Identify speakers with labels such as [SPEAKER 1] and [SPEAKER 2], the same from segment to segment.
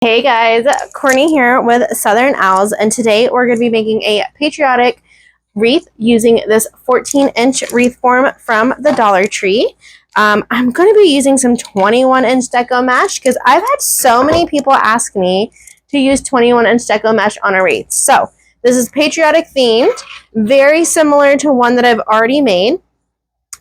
[SPEAKER 1] Hey guys, Courtney here with Southern Owls, and today we're going to be making a patriotic wreath using this 14-inch wreath form from the Dollar Tree. I'm going to be using some 21-inch deco mesh because I've had so many people ask me to use 21-inch deco mesh on a wreath. So this is patriotic themed, very similar to one that I've already made.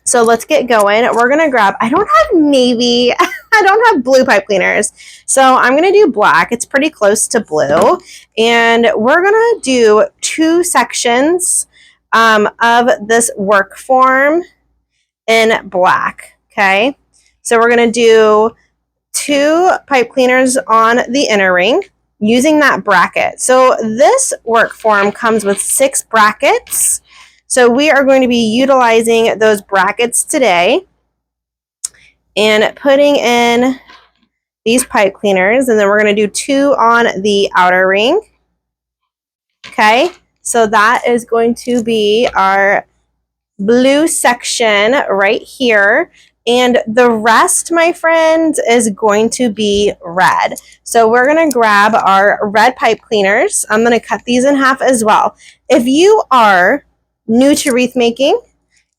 [SPEAKER 1] So let's get going. We're going to grab, I don't have navy, I don't have blue pipe cleaners. So I'm going to do black. It's pretty close to blue. And we're going to do two sections of this work form in black. Okay. So we're going to do two pipe cleaners on the inner ring using that bracket. So this work form comes with 6 brackets. So we are going to be utilizing those brackets today and putting in these pipe cleaners, and then we're going to do 2 on the outer ring. Okay, so that is going to be our blue section right here, and the rest, my friends, is going to be red. So we're going to grab our red pipe cleaners. I'm going to cut these in half as well. If you are new to wreath making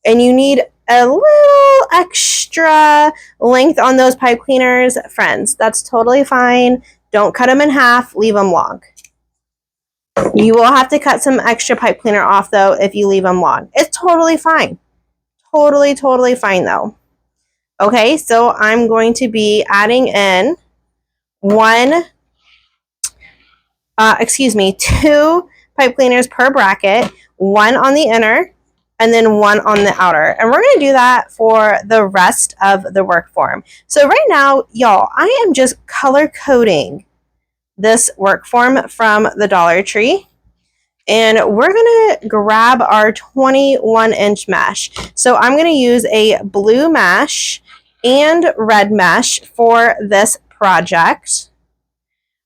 [SPEAKER 1] and you need a little extra length on those pipe cleaners, friends, that's totally fine. Don't cut them in half, leave them long. You will have to cut some extra pipe cleaner off though if you leave them long. It's totally fine. Totally fine though. Okay, so I'm going to be adding in 2 pipe cleaners per bracket, 1 on the inner and then 1 on the outer. And we're going to do that for the rest of the work form. So right now, y'all, I am just color coding this work form from the Dollar Tree. And we're going to grab our 21-inch mesh. So I'm going to use a blue mesh and red mesh for this project.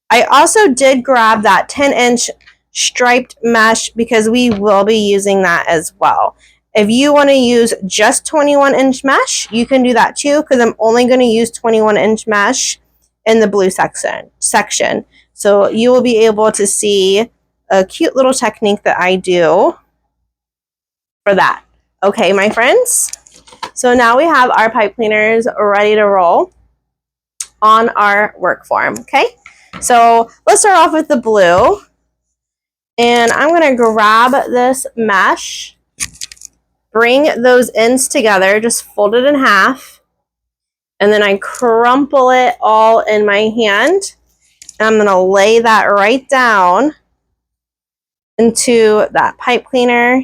[SPEAKER 1] I also did grab that 10-inch striped mesh because we will be using that as well. If you want to use just 21-inch mesh, you can do that too, because I'm only going to use 21-inch mesh in the blue section. So you will be able to see a cute little technique that I do for that. Okay, my friends. So now we have our pipe cleaners ready to roll on our work form. Okay, so let's start off with the blue. And I'm going to grab this mesh, bring those ends together, just fold it in half, and then I crumple it all in my hand. And I'm going to lay that right down into that pipe cleaner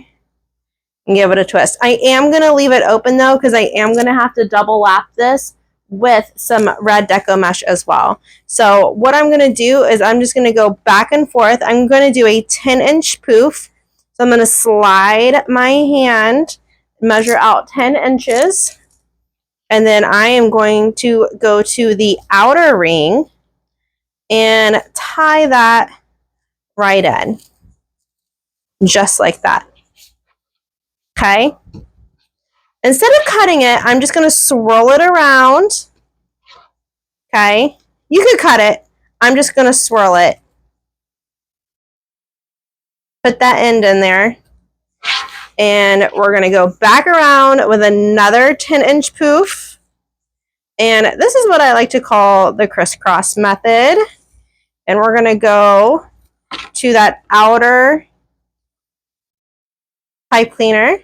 [SPEAKER 1] and give it a twist. I am going to leave it open though, because I am going to have to double lap this with some red deco mesh as well. So what I'm going to do is I'm just going to go back and forth. I'm going to do a 10-inch poof. So I'm going to slide my hand, measure out 10 inches, and then I am going to go to the outer ring and tie that right in, just like that. Okay. Instead of cutting it, I'm just going to swirl it around. Okay. You could cut it. I'm just going to swirl it. Put that end in there. And we're going to go back around with another 10-inch poof. And this is what I like to call the crisscross method. And we're going to go to that outer pipe cleaner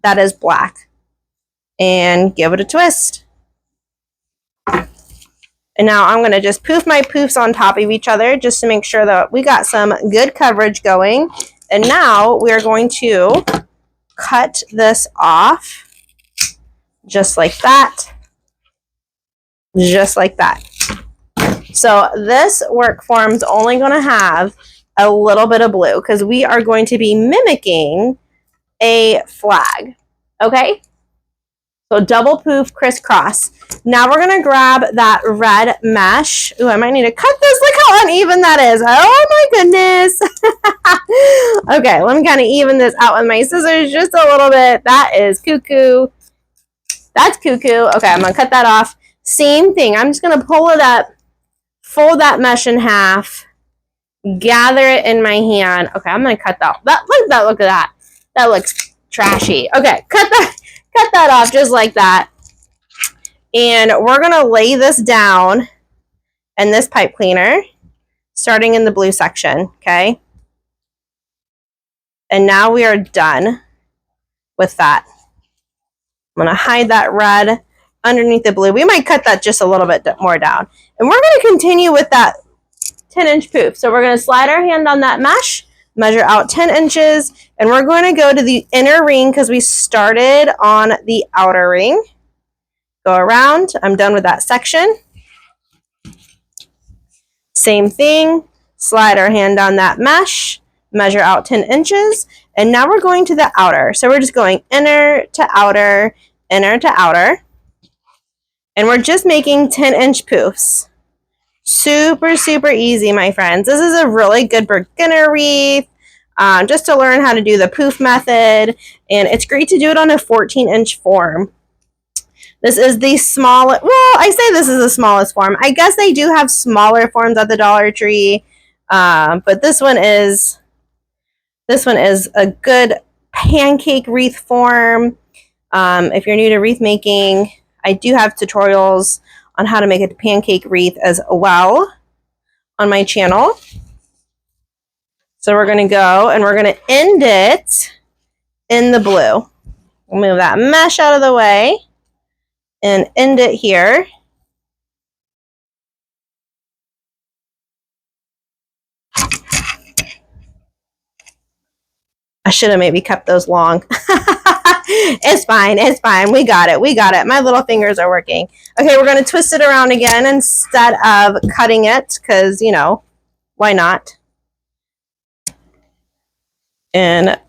[SPEAKER 1] that is black and give it a twist. And now I'm going to just poof my poofs on top of each other just to make sure that we got some good coverage going. And now we are going to cut this off just like that. Just like that. So this work form is only going to have a little bit of blue because we are going to be mimicking a flag. Okay? So double poof, crisscross. Now we're going to grab that red mesh. Ooh, I might need to cut this. Look how uneven that is. Oh my goodness. Okay, let me kind of even this out with my scissors just a little bit. That is cuckoo. That's cuckoo. Okay, I'm going to cut that off. Same thing. I'm just going to pull it up fold that mesh in half, gather it in my hand. Okay, I'm gonna cut that. Look at that. That looks trashy. Okay, cut that off just like that. And we're gonna lay this down in this pipe cleaner, starting in the blue section, okay? And now we are done with that. I'm gonna hide that red underneath the blue. We might cut that just a little bit more down. And we're gonna continue with that 10-inch poof. So we're gonna slide our hand on that mesh, measure out 10 inches, and we're going to go to the inner ring because we started on the outer ring. Go around, I'm done with that section. Same thing, slide our hand on that mesh, measure out 10 inches, and now we're going to the outer. So we're just going inner to outer, and we're just making 10-inch poofs. Super, super easy, my friends. This is a really good beginner wreath, just to learn how to do the poof method, and it's great to do it on a 14-inch form. This is the small, well, I say this is the smallest form. I guess they do have smaller forms at the Dollar Tree, but this one is a good pancake wreath form. If you're new to wreath making, I do have tutorials on how to make a pancake wreath as well on my channel. So we're going to go and we're going to end it in the blue. We'll move that mesh out of the way and end it here. I should have maybe kept those long. It's fine. It's fine. We got it. We got it. My little fingers are working. Okay, we're going to twist it around again instead of cutting it because, you know, why not? And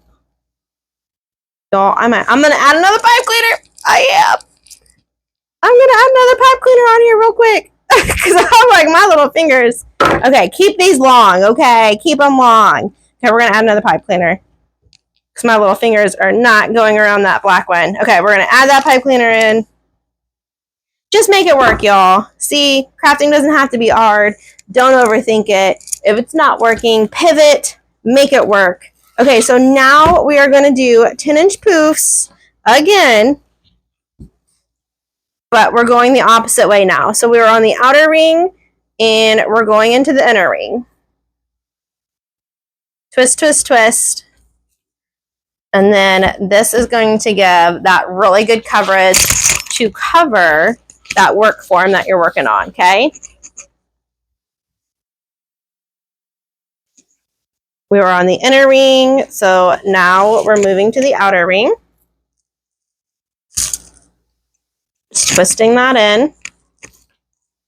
[SPEAKER 1] I'm going to add another pipe cleaner. I am. I'm going to add another pipe cleaner on here real quick because I'm like my little fingers. Okay, keep these long. Okay, keep them long. Okay, we're going to add another pipe cleaner because my little fingers are not going around that black one. Okay, we're going to add that pipe cleaner in. Just make it work, y'all. See, crafting doesn't have to be hard. Don't overthink it. If it's not working, pivot, make it work. Okay, so now we are going to do 10-inch poofs again, but we're going the opposite way now. So we were on the outer ring, and we're going into the inner ring. Twist, twist, twist. And then this is going to give that really good coverage to cover that work form that you're working on, okay? We were on the inner ring, so now we're moving to the outer ring. Just twisting that in.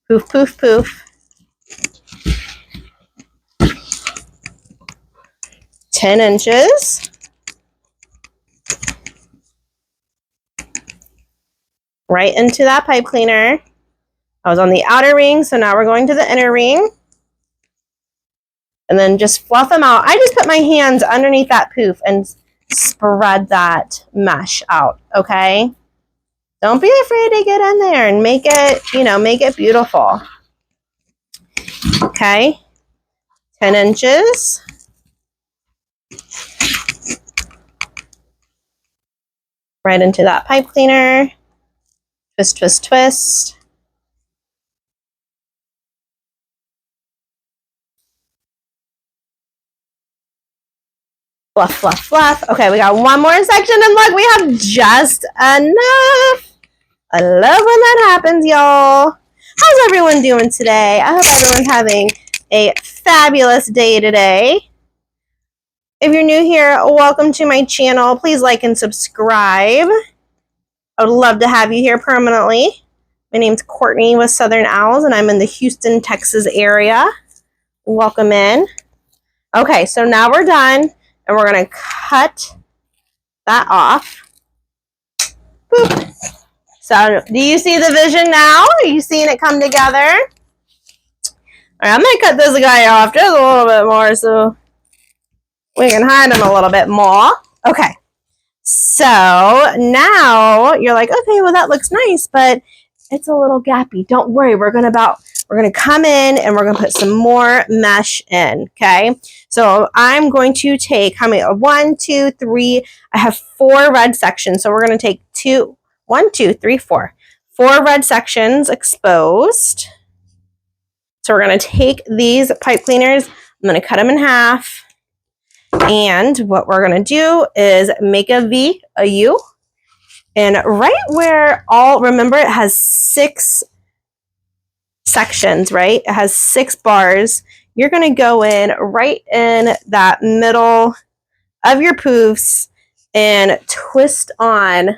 [SPEAKER 1] Poof, poof, poof. 10 inches. Right into that pipe cleaner. I was on the outer ring, so now we're going to the inner ring. And then just fluff them out. I just put my hands underneath that poof and spread that mesh out, okay? Don't be afraid to get in there and make it, you know, make it beautiful. Okay, 10 inches. Right into that pipe cleaner. Twist, twist, twist. Fluff, fluff, fluff. Okay, we got one more section, and look, we have just enough. I love when that happens, y'all. How's everyone doing today? I hope everyone's having a fabulous day today. If you're new here, welcome to my channel. Please like and subscribe. I would love to have you here permanently. My name's Courtney with Southern Owls, and I'm in the Houston, Texas area. Welcome in. Okay, so now we're done. And we're going to cut that off. Boop. So, do you see the vision now? Are you seeing it come together? All right, I'm going to cut this guy off just a little bit more so we can hide him a little bit more. Okay. So, now you're like, okay, well, that looks nice, but it's a little gappy. Don't worry, we're gonna come in and we're gonna put some more mesh in, okay? So I'm going to take, how many? 1, 2, 3, I have 4 red sections. So we're gonna take 1, 2, 3, 4. 4 red sections exposed. So we're gonna take these pipe cleaners, I'm gonna cut them in half. And what we're gonna do is make a V, a U. And right where remember it has 6 sections, right? It has 6 bars. You're going to go in right in that middle of your poofs and twist on,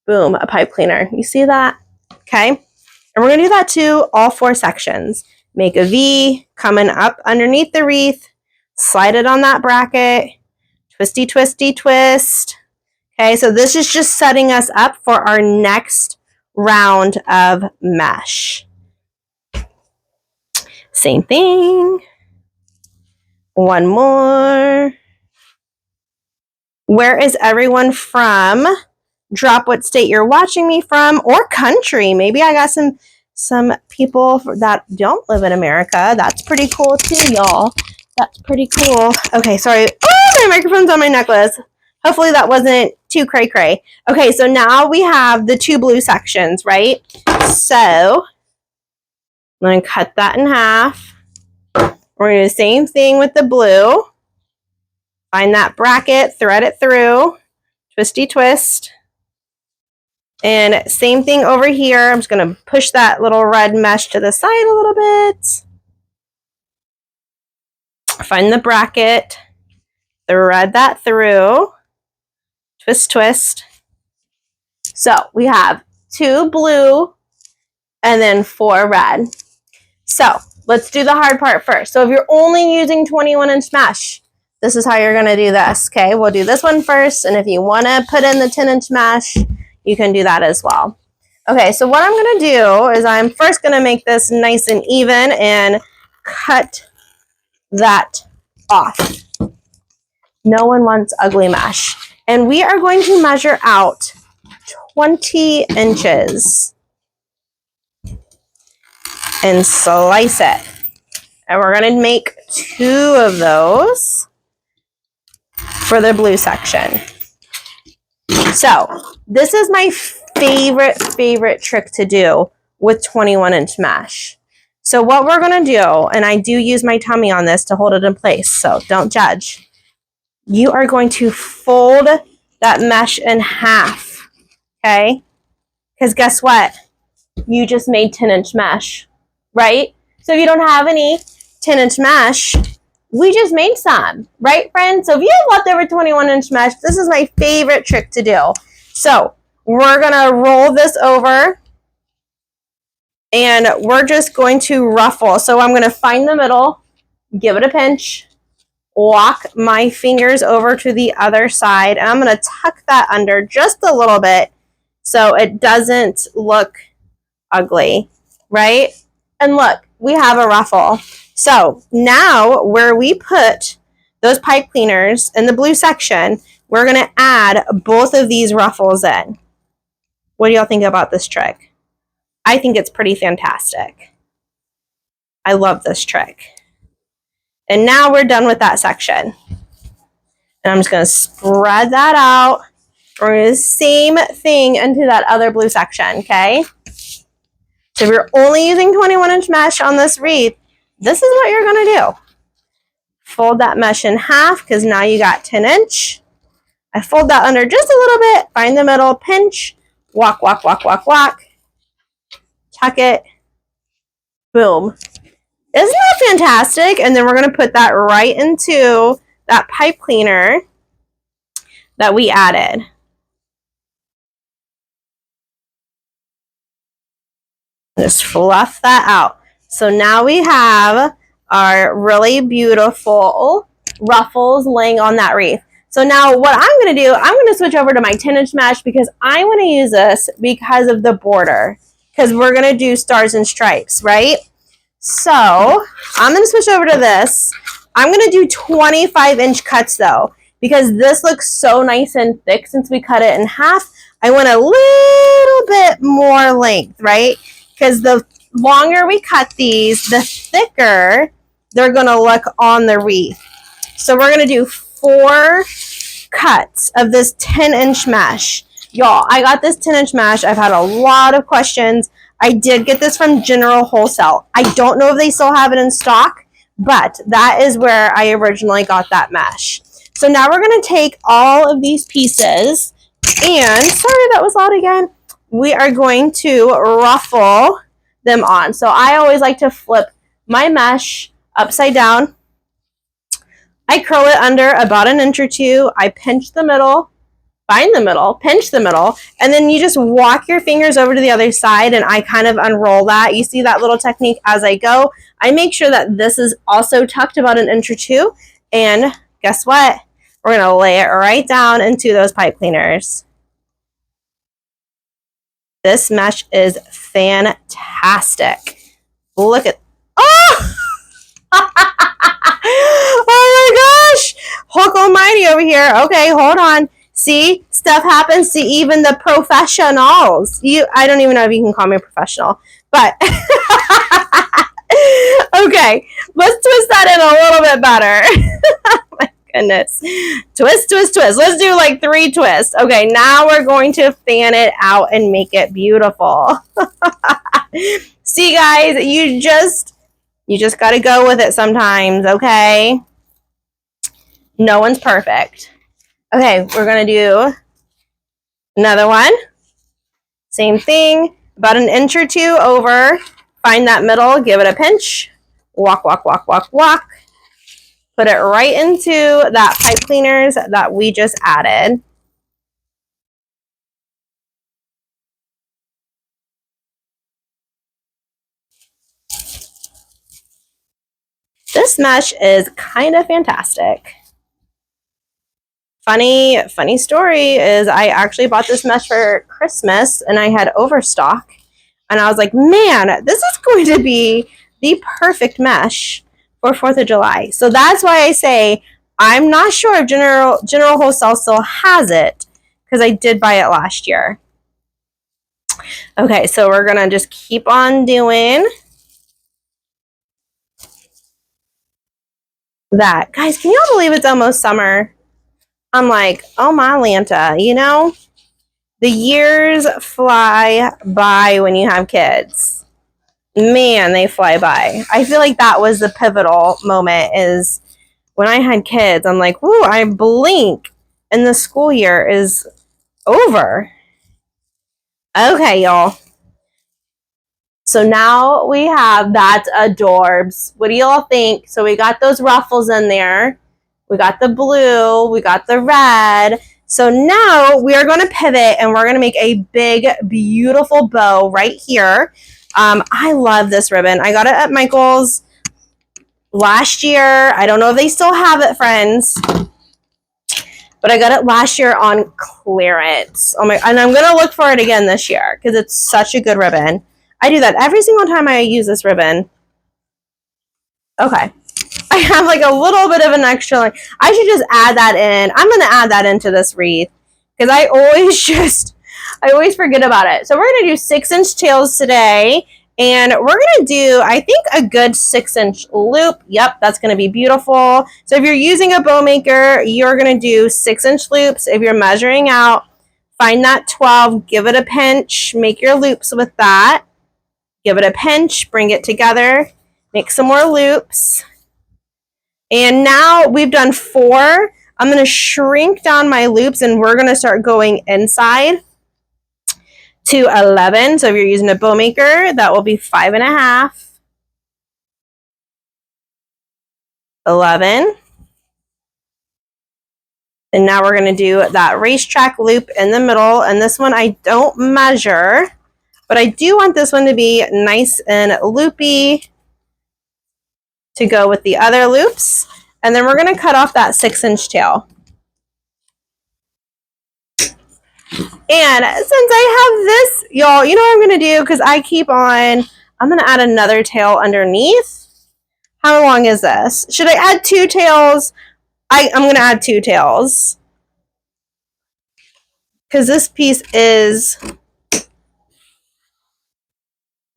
[SPEAKER 1] boom, a pipe cleaner. You see that? Okay. And we're going to do that to all 4 sections. Make a V, coming up underneath the wreath, slide it on that bracket, twisty, twisty, twist. Okay, so this is just setting us up for our next round of mesh. Same thing. One more. Where is everyone from? Drop what state you're watching me from or country. Maybe I got some people that don't live in America. That's pretty cool too, y'all. That's pretty cool. Okay, sorry. Oh, my microphone's on my necklace. Hopefully that wasn't too cray-cray. Okay, so now we have the 2 blue sections, right? So I'm going to cut that in half. We're going to do the same thing with the blue. Find that bracket, thread it through, twisty twist. And same thing over here. I'm just going to push that little red mesh to the side a little bit. Find the bracket, thread that through. Twist, twist. So we have 2 blue and then 4 red. So let's do the hard part first. So if you're only using 21-inch mesh, this is how you're going to do this. Okay, we'll do this one first. And if you want to put in the 10-inch mesh, you can do that as well. Okay, so what I'm going to do is I'm first going to make this nice and even and cut that off. No one wants ugly mesh. And we are going to measure out 20 inches and slice it. And we're going to make 2 of those for the blue section. So this is my favorite trick to do with 21-inch mesh. So what we're going to do, and I do use my tummy on this to hold it in place, so don't judge. You are going to fold that mesh in half, okay? Because guess what? You just made 10-inch mesh, right? So if you don't have any 10-inch mesh, we just made some, right, friends? So if you have leftover 21-inch mesh, this is my favorite trick to do. So we're going to roll this over, and we're just going to ruffle. So I'm going to find the middle, give it a pinch, walk my fingers over to the other side, and I'm going to tuck that under just a little bit so it doesn't look ugly, right? And look, we have a ruffle. So now where we put those pipe cleaners in the blue section, we're going to add both of these ruffles in. What do y'all think about this trick? I think it's pretty fantastic. I love this trick. And now we're done with that section. And I'm just going to spread that out. We're going to do the same thing into that other blue section, okay? So if you're only using 21-inch mesh on this wreath, this is what you're going to do. Fold that mesh in half because now you got 10-inch. I fold that under just a little bit, find the middle, pinch, walk, walk, walk, walk, walk. Tuck it. Boom. Isn't that fantastic? And then we're going to put that right into that pipe cleaner that we added. Just fluff that out. So now we have our really beautiful ruffles laying on that wreath. So now what I'm going to do, I'm going to switch over to my 10-inch mesh because I want to use this because of the border. Because we're going to do stars and stripes, right? So I'm going to switch over to this. I'm going to do 25-inch cuts though, because this looks so nice and thick since we cut it in half. I went a little bit more length, right? Because the longer we cut these, the thicker they're going to look on the wreath. So we're going to do 4 cuts of this 10-inch mesh. Y'all, I got this 10-inch mesh. I've had a lot of questions. I did get this from General Wholesale. I don't know if they still have it in stock, but that is where I originally got that mesh. So now we're going to take all of these pieces and, sorry that was loud again, we are going to ruffle them on. So I always like to flip my mesh upside down. I curl it under about an inch or 2. I pinch the middle, find the middle, pinch the middle, and then you just walk your fingers over to the other side, and I kind of unroll that. You see that little technique as I go. I make sure that this is also tucked about an inch or 2, and guess what? We're going to lay it right down into those pipe cleaners. This mesh is fantastic. Look at, oh! Oh my gosh! Hulk almighty over here. Okay, hold on. See, stuff happens to even the professionals. I don't even know if you can call me a professional, but okay, let's twist that in a little bit better. Oh my goodness. Twist, twist, twist. Let's do like 3 twists. Okay, now we're going to fan it out and make it beautiful. See, guys, you just got to go with it sometimes, okay? No one's perfect. Okay, we're going to do another one. Same thing, about an inch or 2 over. Find that middle, give it a pinch. Walk, walk, walk, walk, walk. Put it right into that pipe cleaners that we just added. This mesh is kind of fantastic. Funny story is I actually bought this mesh for Christmas and I had overstock. And I was like, man, this is going to be the perfect mesh for 4th of July. So that's why I say I'm not sure if General Wholesale still has it, because I did buy it last year. Okay, so we're going to just keep on doing that. Guys, can y'all believe it's almost summer? I'm like, oh my Lanta, you know? The years fly by when you have kids. Man, they fly by. I feel like that was the pivotal moment, is when I had kids. I'm like, whoo, I blink and the school year is over. Okay, y'all. So now we have that adorbs. What do y'all think? So we got those ruffles in there. We got the blue. We got the red. So now we are going to pivot and we're going to make a big, beautiful bow right here. I love this ribbon. I got it at Michael's last year. I don't know if they still have it, friends, but I got it last year on clearance. Oh my! And I'm going to look for it again this year because it's such a good ribbon. I do that every single time I use this ribbon. Okay. I have like a little bit of an extra, like, I should just add that in. I'm going to add that into this wreath because I always forget about it. So we're going to do 6-inch tails today, and we're going to do, I think, a good 6-inch loop. Yep, that's going to be beautiful. So if you're using a bow maker, you're going to do 6-inch loops. If you're measuring out, find that 12, give it a pinch, make your loops with that. Give it a pinch, bring it together, make some more loops. And now we've done 4. I'm going to shrink down my loops and we're going to start going inside to 11. So if you're using a bow maker, that will be 5.5. 11. And now we're going to do that racetrack loop in the middle. And this one I don't measure, but I do want this one to be nice and loopy to go with the other loops. And then we're going to cut off that 6-inch tail. And since I have this, y'all, you know what I'm going to do? Because I keep on, I'm going to add another tail underneath. How long is this? Should I add 2 tails? I'm going to add 2 tails. because this piece is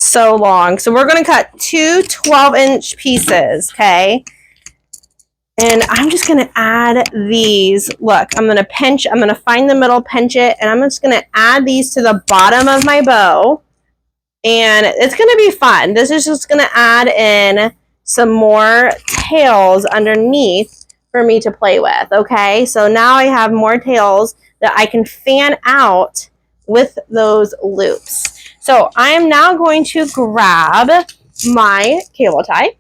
[SPEAKER 1] so long. So we're going to cut two 12-inch pieces, okay? And I'm just going to add these. Look, I'm going to pinch. I'm going to find the middle, pinch it, and I'm just going to add these to the bottom of my bow. And it's going to be fun. This is just going to add in some more tails underneath for me to play with, okay? So now I have more tails that I can fan out with those loops. So I am now going to grab my cable tie,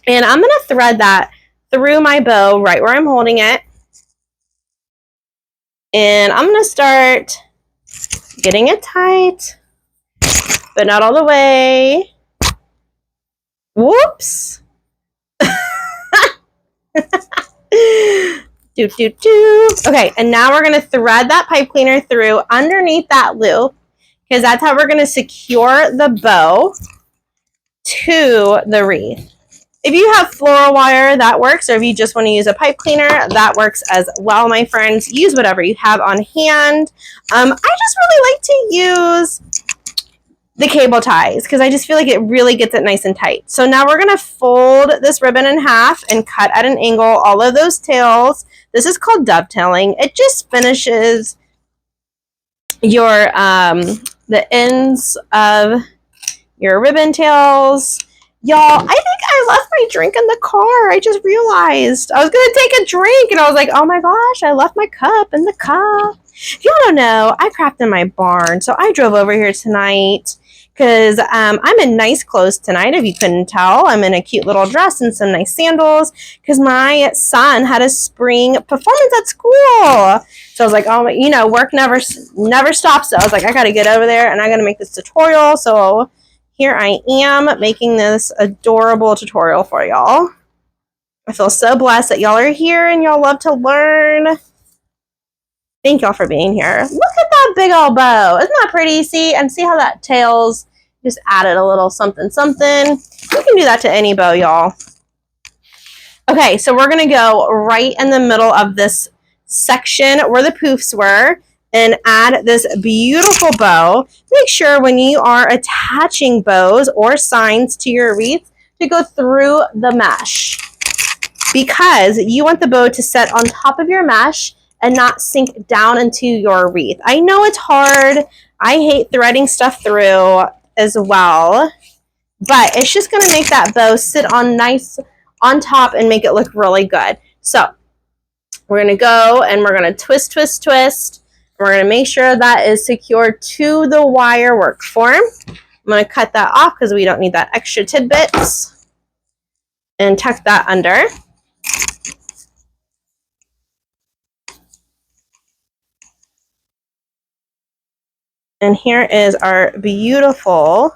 [SPEAKER 1] and I'm going to thread that through my bow right where I'm holding it. And I'm going to start getting it tight, but not all the way. Whoops. Okay, and now we're going to thread that pipe cleaner through underneath that loop, because that's how we're going to secure the bow to the wreath. If you have floral wire, that works, or if you just want to use a pipe cleaner, that works as well, my friends. Use whatever you have on hand. I just really like to use the cable ties because I just feel like it really gets it nice and tight. So now we're going to fold this ribbon in half and cut at an angle all of those tails. This is called dovetailing. It just finishes your the ends of your ribbon tails. Y'all, I think I left my drink in the car. I just realized. I was going to take a drink, and I was like, oh my gosh, I left my cup in the car. If y'all don't know, I craft in my barn, so I drove over here tonight because I'm in nice clothes tonight, if you couldn't tell. I'm in a cute little dress and some nice sandals because my son had a spring performance at school. So I was like, oh, you know, work never stops. So I was like, I got to get over there, and I got to make this tutorial. So here I am making this adorable tutorial for y'all. I feel so blessed that y'all are here and y'all love to learn. Thank y'all for being here. Look at that big old bow. Isn't that pretty? See? And see how that tails just added a little something something. You can do that to any bow, y'all. Okay, so we're going to go right in the middle of this section where the poofs were and add this beautiful bow. Make sure when you are attaching bows or signs to your wreath to go through the mesh, because you want the bow to set on top of your mesh and not sink down into your wreath. I know it's hard. I hate threading stuff through as well, but it's just going to make that bow sit on nice on top and make it look really good. So we're going to go and we're going to twist, twist, twist. We're going to make sure that is secured to the wire work form. I'm going to cut that off because we don't need that extra tidbits, and tuck that under. And here is our beautiful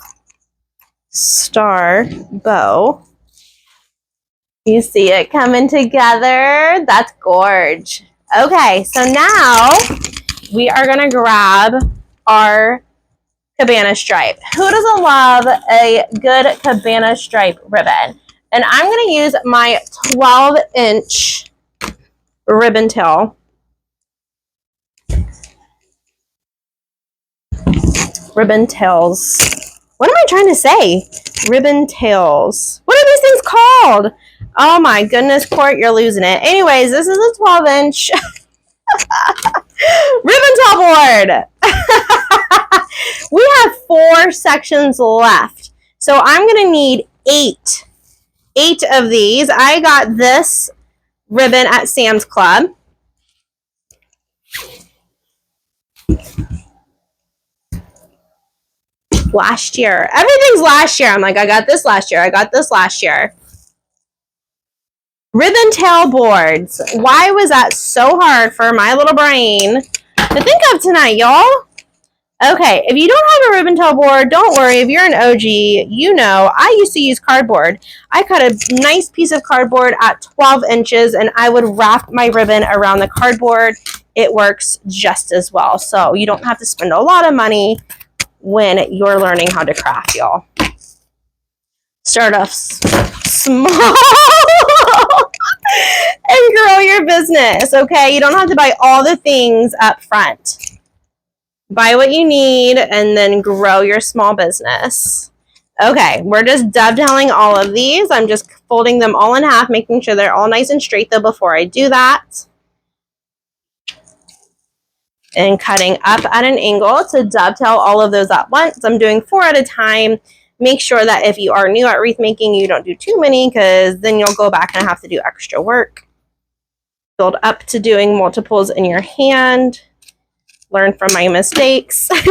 [SPEAKER 1] star bow. You see it coming together? That's gorge. Okay, so now we are going to grab our cabana stripe. Who doesn't love a good cabana stripe ribbon? And I'm going to use my 12-inch ribbon tail. Ribbon tails. What am I trying to say? Ribbon tails. What are these things called? Oh my goodness, Court, you're losing it. Anyways, this is a 12-inch ribbon tail board. We have 4 sections left. So I'm going to need 8 of these. I got this ribbon at Sam's Club. Last year. Everything's last year. I'm like, I got this last year. I got this last year. Ribbon tail boards. Why was that so hard for my little brain to think of tonight, y'all? Okay, if you don't have a ribbon tail board, don't worry. If you're an OG, you know I used to use cardboard. I cut a nice piece of cardboard at 12 inches, and I would wrap my ribbon around the cardboard. It works just as well. So you don't have to spend a lot of money when you're learning how to craft, y'all. Start off small and grow your business, okay? You don't have to buy all the things up front. Buy what you need and then grow your small business. Okay, we're just dovetailing all of these. I'm just folding them all in half, making sure they're all nice and straight though before I do that. And cutting up at an angle to dovetail all of those at once. I'm doing 4 at a time. Make sure that if you are new at wreath making, you don't do too many because then you'll go back and have to do extra work. Build up to doing multiples in your hand. Learn from my mistakes. Okay,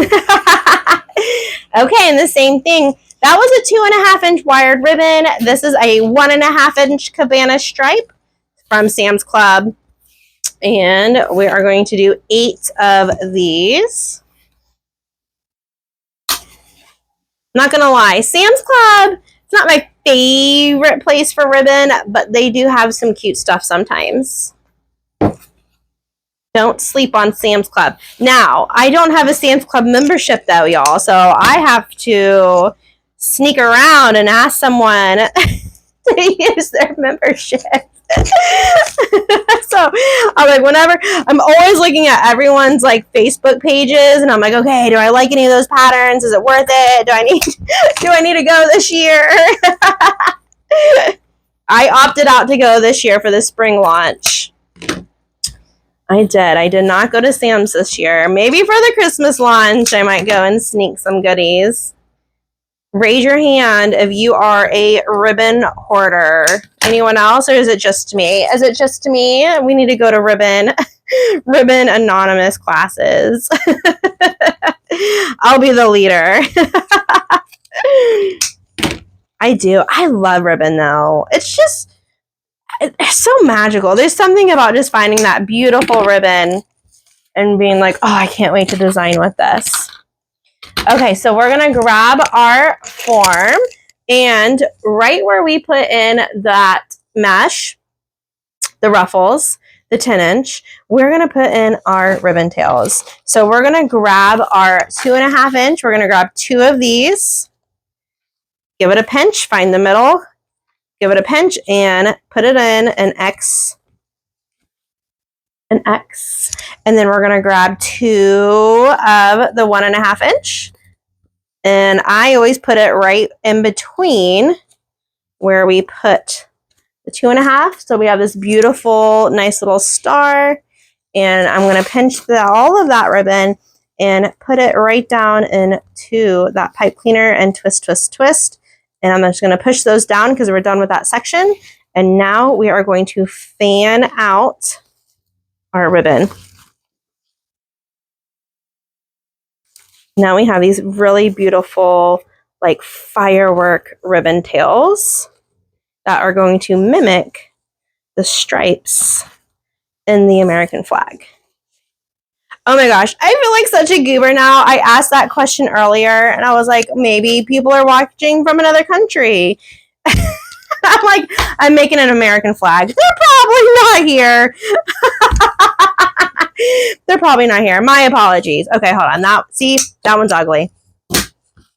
[SPEAKER 1] and the same thing. That was a 2.5 inch wired ribbon. This is a 1.5 inch cabana stripe from Sam's Club. And we are going to do 8 of these. Not gonna lie, Sam's Club, it's not my favorite place for ribbon, but they do have some cute stuff sometimes. Don't sleep on Sam's Club. Now, I don't have a Sam's Club membership though, y'all, so I have to sneak around and ask someone to use their membership. So I'm like, whenever, I'm always looking at everyone's like Facebook pages and I'm like, okay, do I like any of those patterns? Is it worth it? Do I need to go this year? I opted out to go this year for the spring launch. I did not go to Sam's this year. Maybe for the Christmas launch I might go and sneak some goodies. Raise your hand if you are a ribbon hoarder. Anyone else, or is it just me? Is it just me? We need to go to ribbon anonymous classes. I'll be the leader. I do. I love ribbon though. It's so magical. There's something about just finding that beautiful ribbon and being like, oh, I can't wait to design with this. Okay, so we're going to grab our form and right where we put in that mesh, the ruffles, the 10-inch, we're going to put in our ribbon tails. So we're going to grab our 2.5 inch. We're going to grab 2 of these, give it a pinch, find the middle, give it a pinch, and put it in an X. And then we're going to grab 2 of the 1.5 inch. And I always put it right in between where we put the 2.5. So we have this beautiful, nice little star. And I'm going to pinch all of that ribbon and put it right down into that pipe cleaner and twist, twist, twist. And I'm just going to push those down because we're done with that section. And now we are going to fan out our ribbon. Now we have these really beautiful, like firework ribbon tails that are going to mimic the stripes in the American flag. Oh my gosh, I feel like such a goober now. I asked that question earlier and I was like, maybe people are watching from another country. I'm like, I'm making an American flag. They're probably not here. They're probably not here. My apologies. Okay, hold on. That one's ugly.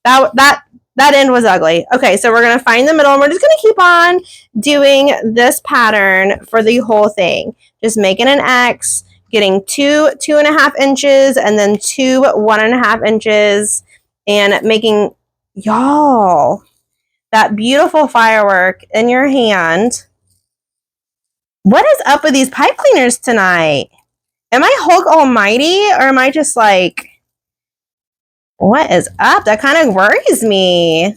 [SPEAKER 1] That end was ugly. Okay, so we're gonna find the middle and we're just gonna keep on doing this pattern for the whole thing. Just making an X, getting 2 2.5 inches, and then 2 1.5 inches, and making, y'all, that beautiful firework in your hand. What is up with these pipe cleaners tonight? Am I Hulk Almighty, or am I just like, what is up? That kind of worries me.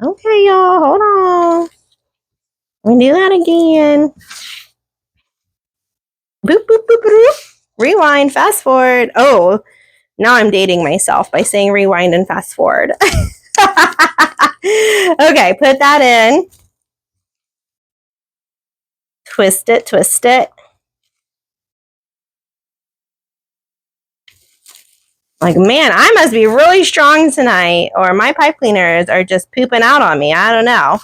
[SPEAKER 1] Okay, y'all, hold on. We do that again. Boop, boop, boop, boop. Rewind, fast forward. Oh, now I'm dating myself by saying rewind and fast forward. Okay, put that in. Twist it, twist it. Like, man, I must be really strong tonight, or my pipe cleaners are just pooping out on me. I don't know.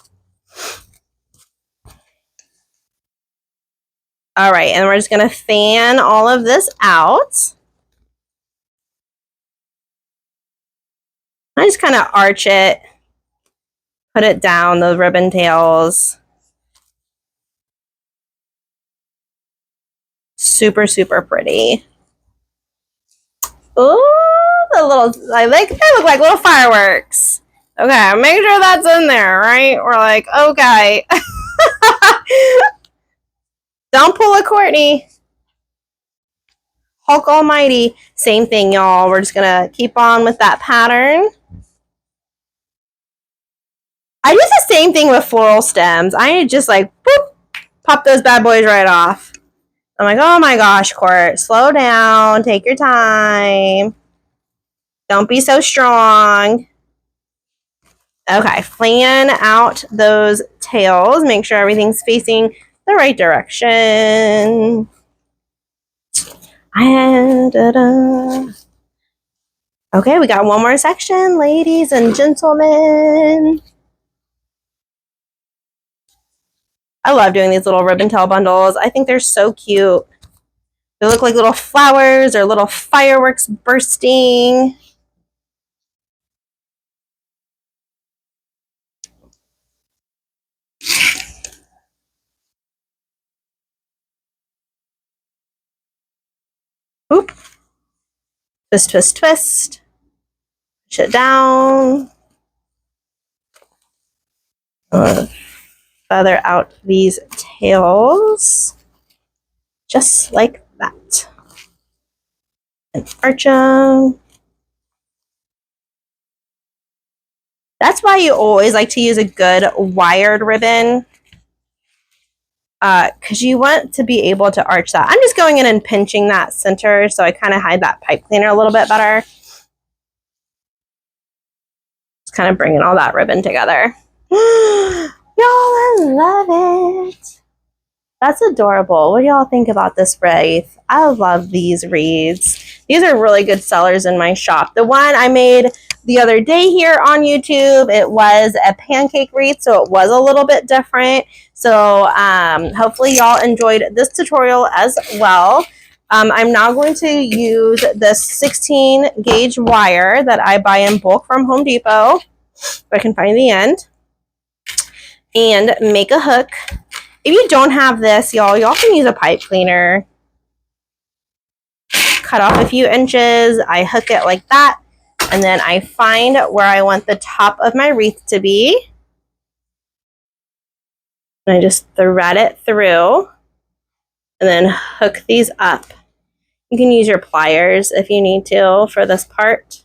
[SPEAKER 1] All right, and we're just going to fan all of this out. I just kind of arch it, put it down, the ribbon tails. Super, super pretty. Oh, The little, they look like little fireworks. Okay, make sure that's in there, right? We're like, okay. Don't pull a Courtney. Hulk Almighty. Same thing, y'all. We're just gonna keep on with that pattern. I do the same thing with floral stems. I just like, boop, pop those bad boys right off. I'm like, oh my gosh, Court, slow down, take your time. Don't be so strong. Okay, plan out those tails. Make sure everything's facing the right direction. And da-da. Okay, we got one more section, ladies and gentlemen. I love doing these little ribbon tail bundles. I think they're so cute. They look like little flowers or little fireworks bursting. Oop. Twist, twist, twist. Push it down. Feather out these tails. Just like that. And arch them. That's why you always like to use a good wired ribbon. Because you want to be able to arch that. I'm just going in and pinching that center so I kind of hide that pipe cleaner a little bit better. Just kind of bringing all that ribbon together. Y'all, I love it. That's adorable. What do y'all think about this wreath? I love these wreaths. These are really good sellers in my shop. The one I made the other day here on YouTube, it was a pancake wreath, so it was a little bit different. So hopefully y'all enjoyed this tutorial as well. I'm now going to use this 16 gauge wire that I buy in bulk from Home Depot, if I can find the end, and make a hook. If you don't have this, y'all can use a pipe cleaner. Cut off a few inches. I hook it like that. And then I find where I want the top of my wreath to be. And I just thread it through. And then hook these up. You can use your pliers if you need to for this part.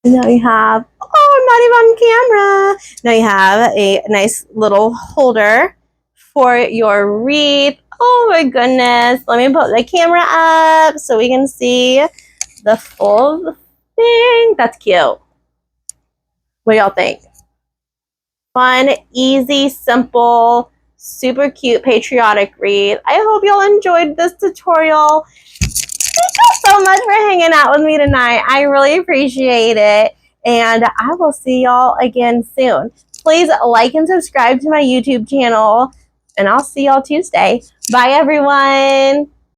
[SPEAKER 1] Now you have, oh, I'm not even on camera. Now you have a nice little holder for your wreath. Oh my goodness. Let me put the camera up so we can see the full thing. That's cute. What do y'all think? Fun, easy, simple, super cute, patriotic wreath. I hope y'all enjoyed this tutorial. Thank you so much for hanging out with me tonight. I really appreciate it. And I will see y'all again soon. Please like and subscribe to my YouTube channel. And I'll see y'all Tuesday. Bye, everyone.